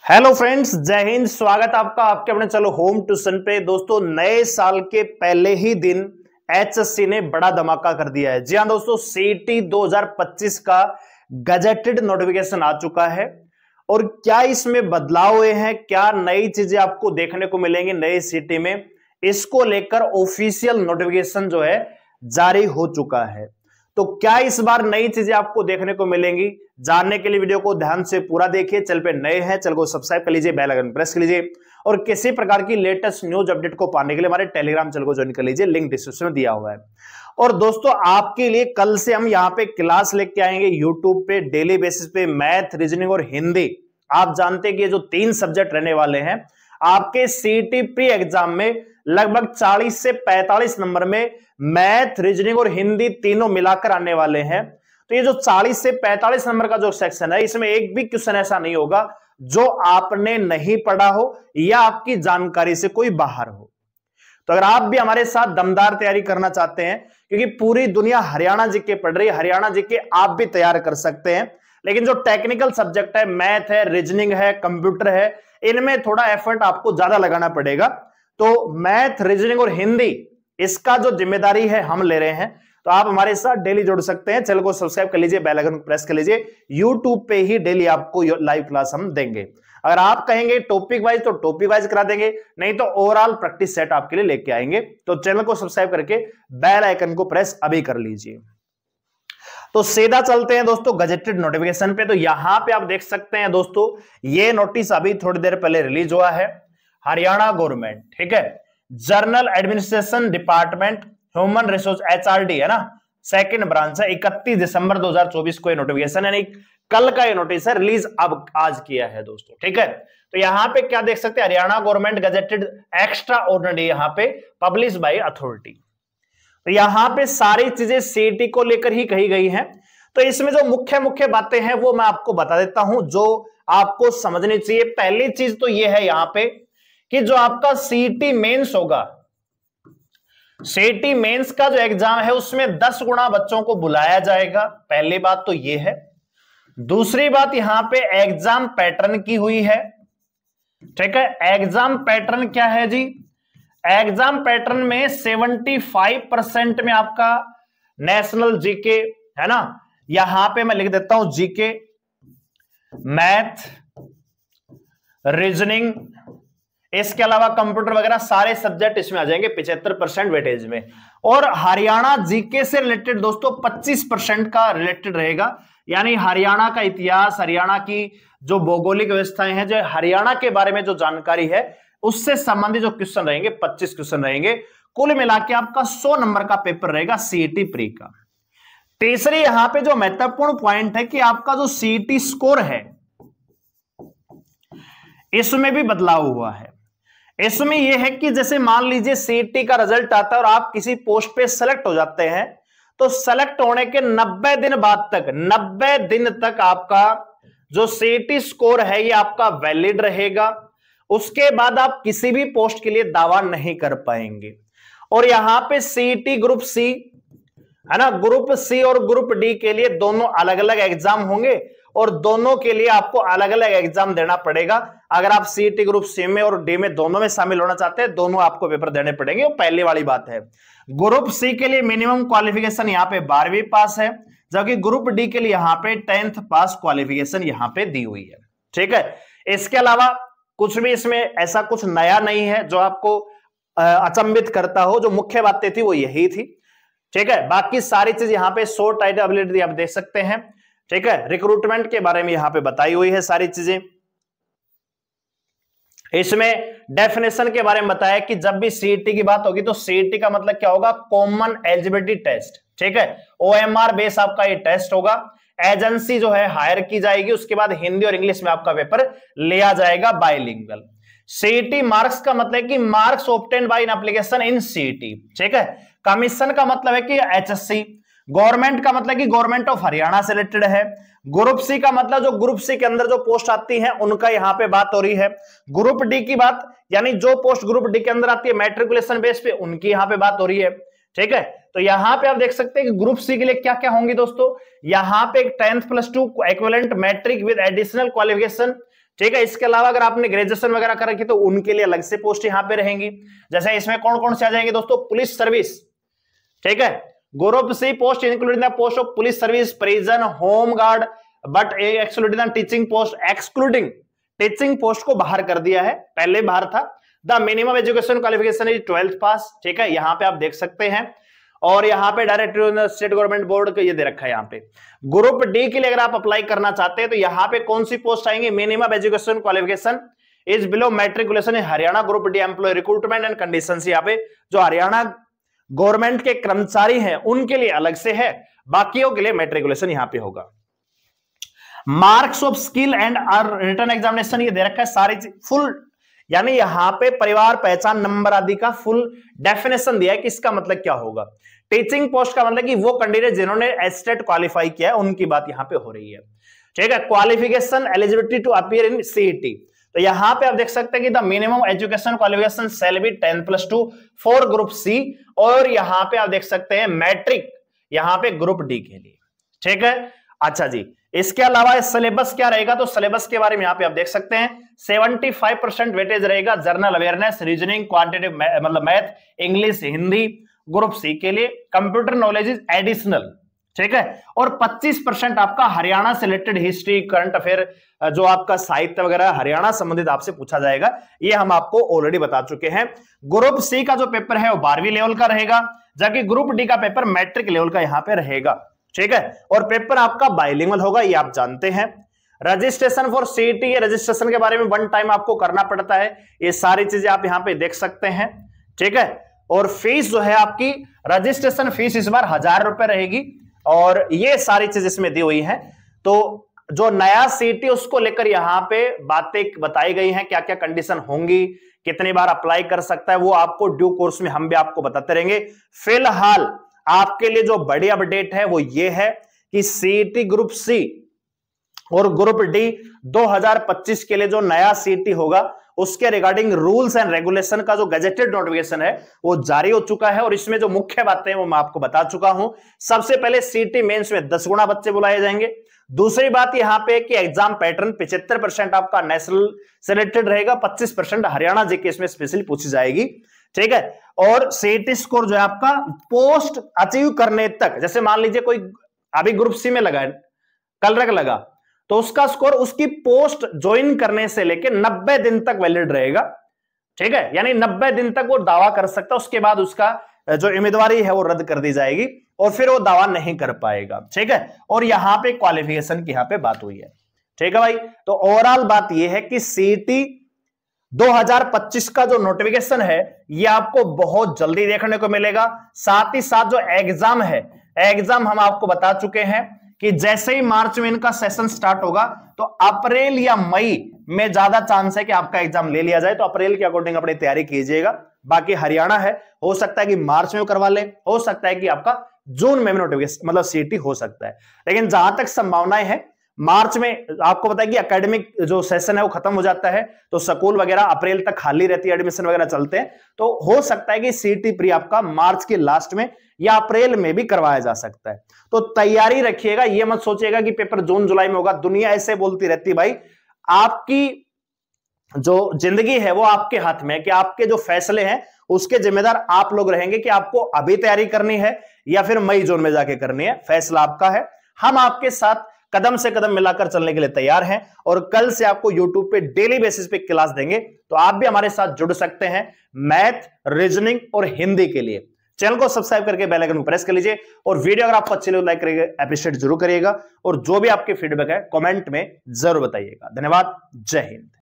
Hello friends, जय हिंद। स्वागत आपका आपके अपने चलो होम ट्यूशन पे। दोस्तों, नए साल के पहले ही दिन एचएससी ने बड़ा धमाका कर दिया है। जी हां दोस्तों, सीटी 2025 का गजेटेड नोटिफिकेशन आ चुका है। और क्या इसमें बदलाव हुए हैं, क्या नई चीजें आपको देखने को मिलेंगी नई सीटी में, इसको लेकर ऑफिशियल नोटिफिकेशन जो है जारी हो चुका है। तो क्या इस बार नई चीजें आपको देखने को मिलेंगी, जानने के लिए वीडियो को ध्यान से पूरा देखिए। चैनल पे नए हैं, चैनल को सब्सक्राइब कर लीजिए, बेल आइकन प्रेस कर लीजिए और किसी प्रकार की लेटेस्ट न्यूज अपडेट को पाने के लिए हमारे टेलीग्राम चैनल को ज्वाइन कर लीजिए, लिंक डिस्क्रिप्शन में दिया हुआ है। और दोस्तों, आपके लिए कल से हम यहाँ पे क्लास लेके आएंगे यूट्यूब पे डेली बेसिस पे, मैथ, रीजनिंग और हिंदी। आप जानते हैं कि ये जो 3 सब्जेक्ट रहने वाले हैं आपके सीटी प्री एग्जाम में, लगभग 40 से 45 नंबर में मैथ, रीजनिंग और हिंदी तीनों मिलाकर आने वाले हैं। तो ये जो 40 से 45 नंबर का जो सेक्शन है, इसमें एक भी क्वेश्चन ऐसा नहीं होगा जो आपने नहीं पढ़ा हो या आपकी जानकारी से कोई बाहर हो। तो अगर आप भी हमारे साथ दमदार तैयारी करना चाहते हैं, क्योंकि पूरी दुनिया हरियाणा जीके पढ़ रही है, हरियाणा जीके आप भी तैयार कर सकते हैं। लेकिन जो टेक्निकल सब्जेक्ट है, मैथ है, रीजनिंग है, कंप्यूटर है, इनमें थोड़ा एफर्ट आपको ज्यादा लगाना पड़ेगा। तो मैथ, रीजनिंग और हिंदी, इसका जो जिम्मेदारी है हम ले रहे हैं। तो आप हमारे साथ डेली जुड़ सकते हैं। चैनल को सब्सक्राइब कर लीजिए, बेल आइकन प्रेस कर लीजिए। यूट्यूब पे ही डेली आपको लाइव क्लास हम देंगे। अगर आप कहेंगे टॉपिक वाइज तो टॉपिक वाइज करा देंगे, नहीं तो ओवरऑल प्रैक्टिस सेट आपके लिए लेके आएंगे। तो चैनल को सब्सक्राइब करके बेल आइकन को प्रेस अभी कर लीजिए। तो सीधा चलते हैं दोस्तों गजेटेड नोटिफिकेशन पे। तो यहां पे आप देख सकते हैं दोस्तों, ये नोटिस अभी थोड़ी देर पहले रिलीज हुआ है। हरियाणा गवर्नमेंट, ठीक है, journal administration department, human resource, HRD है ना, सेकंड ब्रांच है। 31 दिसंबर 2024 को ये नोटिफिकेशन, यानी कल का ये नोटिस है, रिलीज अब आज किया है दोस्तों, ठीक है। तो यहां पे क्या देख सकते हैं, Haryana government gazetted extra ordinary, यहां पे पब्लिश बाय अथॉरिटी। तो यहां पे सारी चीजें सीटी को लेकर ही कही गई हैं। तो इसमें जो मुख्य मुख्य बातें हैं वो मैं आपको बता देता हूं, जो आपको समझनी चाहिए। पहली चीज तो ये है यहां पे कि जो आपका सीटी मेंस होगा, सीटी मेंस का जो एग्जाम है उसमें 10 गुना बच्चों को बुलाया जाएगा। पहली बात तो ये है। दूसरी बात, यहां पे एग्जाम पैटर्न की हुई है, ठीक है। एग्जाम पैटर्न क्या है जी? एग्जाम पैटर्न में 75% में आपका नेशनल जीके है ना, यहां पे मैं लिख देता हूं जीके, मैथ, रीजनिंग, इसके अलावा कंप्यूटर वगैरह सारे सब्जेक्ट इसमें आ जाएंगे 75% वेटेज में। और हरियाणा जीके से रिलेटेड दोस्तों 25% का रिलेटेड रहेगा, यानी हरियाणा का इतिहास, हरियाणा की जो भौगोलिक व्यवस्थाएं हैं, जो हरियाणा के बारे में जो जानकारी है उससे संबंधित जो क्वेश्चन रहेंगे 25 क्वेश्चन रहेंगे। कुल मिला के आपका 100 नंबर का पेपर रहेगा सीईटी प्री का। तीसरी यहां पे जो महत्वपूर्ण पॉइंट है कि आपका जो सीईटी स्कोर है इसमें भी बदलाव हुआ है। इसमें यह है कि जैसे मान लीजिए सीईटी का रिजल्ट आता है और आप किसी पोस्ट पे सेलेक्ट हो जाते हैं, तो सेलेक्ट होने के 90 दिन बाद तक, 90 दिन तक आपका जो सीईटी स्कोर है ये आपका वैलिड रहेगा। उसके बाद आप किसी भी पोस्ट के लिए दावा नहीं कर पाएंगे। और यहां पे सीईटी ग्रुप सी है ना, ग्रुप सी और ग्रुप डी के लिए दोनों अलग अलग एग्जाम होंगे और दोनों के लिए आपको अलग अलग एग्जाम देना पड़ेगा। अगर आप सीईटी ग्रुप सी में और डी में दोनों में शामिल होना चाहते हैं, दोनों आपको पेपर देने पड़ेंगे। वो पहले वाली बात है। ग्रुप सी के लिए मिनिमम क्वालिफिकेशन यहाँ पे 12वीं पास है, जबकि ग्रुप डी के लिए यहाँ पे 10th पास क्वालिफिकेशन यहाँ पे दी हुई है, ठीक है। इसके अलावा कुछ भी इसमें ऐसा कुछ नया नहीं है जो आपको अचंभित करता हो। जो मुख्य बातें थी वो यही थी, ठीक है। बाकी सारी चीज यहाँ पे शॉर्ट टाइटल आप देख सकते हैं, ठीक है। रिक्रूटमेंट के बारे में यहां पे बताई हुई है सारी चीजें। इसमें डेफिनेशन के बारे में बताया कि जब भी सीईटी की बात होगी तो सीईटी का मतलब क्या होगा, कॉमन एलिजिबिलिटी टेस्ट, ठीक है। ओएमआर बेस आपका ये टेस्ट होगा। एजेंसी जो है हायर की जाएगी, उसके बाद हिंदी और इंग्लिश में आपका पेपर लिया जाएगा बाइलिंगुअल। सीईटी मार्क्स का मतलब है कि marks obtained by an application in CET, ठीक है। कमीशन का मतलब है कि एचएससी। गवर्नमेंट का मतलब कि गवर्नमेंट ऑफ हरियाणा से रिलेटेड है। ग्रुप सी का मतलब जो ग्रुप सी के अंदर जो पोस्ट आती है उनका यहां पे बात हो रही है। ग्रुप डी की बात, यानी जो पोस्ट ग्रुप डी के अंदर आती है मैट्रिकुलेशन बेस पे, उनकी यहां पे बात हो रही है, ठीक है। तो यहां पे आप देख सकते हैं कि ग्रुप सी के लिए क्या क्या होंगी दोस्तों। यहां पे 10th+2 equivalent matric with additional qualification, ठीक है। इसके अलावा अगर आपने ग्रेजुएशन वगैरह कर रखी तो उनके लिए अलग से पोस्ट यहां पे रहेंगी। जैसे इसमें कौन कौन से आ जाएंगे दोस्तों, पुलिस सर्विस, ठीक है, group C post including the post of police service, prison, home guard, but excluding teaching post, excluding teaching post को बाहर कर दिया है, पहले बाहर था। The minimum education qualification is 12th pass, ठीक है, यहां पे आप देख सकते हैं। और यहां पे डायरेक्टर स्टेट गवर्नमेंट बोर्ड का ये दे रखा है यहां पे। ग्रुप डी के लिए अगर आप अप्लाई करना चाहते हैं तो यहां पे कौन सी पोस्ट आएंगे, minimum education qualification is below matriculation in Haryana, group D employ recruitment and conditions, यहां पे जो हरियाणा गवर्नमेंट के कर्मचारी हैं उनके लिए अलग से है, बाकियों के लिए मैट्रिकुलेशन यहां पे होगा। Marks of skill and written examination ये दे रखा है सारी फुल, यानी यहां पे परिवार पहचान नंबर आदि का फुल डेफिनेशन दिया है कि इसका मतलब क्या होगा। टीचिंग पोस्ट का मतलब कि वो कैंडिडेट जिन्होंने एस्टेट क्वालिफाई किया है उनकी बात यहां पे हो रही है, ठीक है। Qualification eligibility to appear in CET, तो यहां पे आप देख सकते हैं कि the minimum education qualification shall be 10+2 for group C, और यहां पे आप देख सकते हैं मैट्रिक यहां पे ग्रुप डी के लिए, ठीक है। अच्छा जी, इसके अलावा सिलेबस क्या रहेगा, तो सिलेबस के बारे में यहां पे आप देख सकते हैं 75% वेटेज रहेगा जनरल अवेयरनेस, रीजनिंग, क्वांटिटेटिव मतलब math, English, Hindi group C के लिए, कंप्यूटर नॉलेज इज एडिशनल, ठीक है। और 25% आपका हरियाणा से रिलेटेड हिस्ट्री, करंट अफेयर, जो आपका साहित्य वगैरह हरियाणा संबंधित आपसे पूछा जाएगा, ये हम आपको ऑलरेडी बता चुके हैं। ग्रुप सी का जो पेपर है वो 12वीं लेवल का रहेगा, जबकि ग्रुप डी का पेपर मैट्रिक लेवल का यहां पे रहेगा, ठीक है। और पेपर आपका बाइलिंगुअल होगा, ये आप जानते हैं। रजिस्ट्रेशन फॉर सीईटी, ये रजिस्ट्रेशन के बारे में वन टाइम आपको करना पड़ता है, ये सारी चीजें आप यहां पे देख सकते हैं, ठीक है। और फीस जो है आपकी, रजिस्ट्रेशन फीस इस बार 1000 रुपए रहेगी, और ये सारी चीज इसमें दी हुई है। तो जो नया सीईटी उसको लेकर यहां पे बातें बताई गई हैं, क्या क्या कंडीशन होंगी, कितनी बार अप्लाई कर सकता है, वो आपको ड्यू कोर्स में हम भी आपको बताते रहेंगे। फिलहाल आपके लिए जो बड़ी अपडेट है वो ये है कि सीईटी ग्रुप सी और ग्रुप डी 2025 के लिए जो नया सीईटी होगा उसके रिगार्डिंग रूल्स एंड रेगुलेशन का जो गजेटेड नोटिफिकेशन है वो जारी हो चुका है, और इसमें जो मुख्य बातें हैं वो मैं आपको बता चुका हूं। सबसे पहले सीईटी मेंस में 10 गुना बच्चे बुलाए जाएंगे। दूसरी बात यहां पे कि एग्जाम पैटर्न 75% आपका नेशनल सिलेक्टेड रहेगा, 25% हरियाणा जीके इसमें स्पेशली पूछी जाएगी, ठीक है। और सीईटी स्कोर जो है आपका पोस्ट अचीव करने तक, जैसे मान लीजिए कोई अभी ग्रुप सी में लगा है, कल तक लगा, तो उसका स्कोर उसकी पोस्ट ज्वाइन करने से लेकर 90 दिन तक वैलिड रहेगा, ठीक है। यानी 90 दिन तक वो दावा कर सकता है, उसके बाद उसका जो उम्मीदवारी है वो रद्द कर दी जाएगी और फिर वो दावा नहीं कर पाएगा, ठीक है। और यहां पे क्वालिफिकेशन की यहां पे बात हुई है, ठीक है भाई। तो ओवरऑल बात यह है कि सीईटी 2025 का जो नोटिफिकेशन है ये आपको बहुत जल्दी देखने को मिलेगा। साथ ही साथ जो एग्जाम है, एग्जाम हम आपको बता चुके हैं कि जैसे ही मार्च में इनका सेशन स्टार्ट होगा तो अप्रैल या मई में ज्यादा चांस है कि आपका एग्जाम ले लिया जाए, तो अप्रैल के अकॉर्डिंग अपनी तैयारी कीजिएगा। बाकी हरियाणा है, हो सकता है कि मार्च में करवा ले, हो सकता है कि आपका जून में नोटिफिकेशन मतलब सीईटी हो सकता है, लेकिन जहां तक संभावनाएं है मार्च में आपको पता है कि एकेडमिक जो सेशन है वो खत्म हो जाता है, तो स्कूल वगैरह अप्रैल तक खाली रहती है, एडमिशन वगैरह चलते हैं, तो हो सकता है कि सीईटी प्री आपका मार्च के लास्ट में या अप्रैल में भी करवाया जा सकता है। तो तैयारी रखिएगा, ये मत सोचिएगा कि पेपर जून जुलाई में होगा। दुनिया ऐसे बोलती रहती भाई, आपकी जो जिंदगी है वो आपके हाथ में है कि आपके जो फैसले हैं उसके जिम्मेदार आप लोग रहेंगे कि आपको अभी तैयारी करनी है या फिर मई जून में जाके करनी है, फैसला आपका है। हम आपके साथ कदम से कदम मिलाकर चलने के लिए तैयार हैं, और कल से आपको YouTube पे डेली बेसिस पे क्लास देंगे, तो आप भी हमारे साथ जुड़ सकते हैं मैथ, रीजनिंग और हिंदी के लिए। चैनल को सब्सक्राइब करके बेल आइकन को प्रेस कर लीजिए, और वीडियो अगर आपको अच्छी लगे लाइक करिएगा, अप्रिशिएट जरूर करिएगा, और जो भी आपके फीडबैक है कमेंट में जरूर बताइएगा। धन्यवाद, जय हिंद।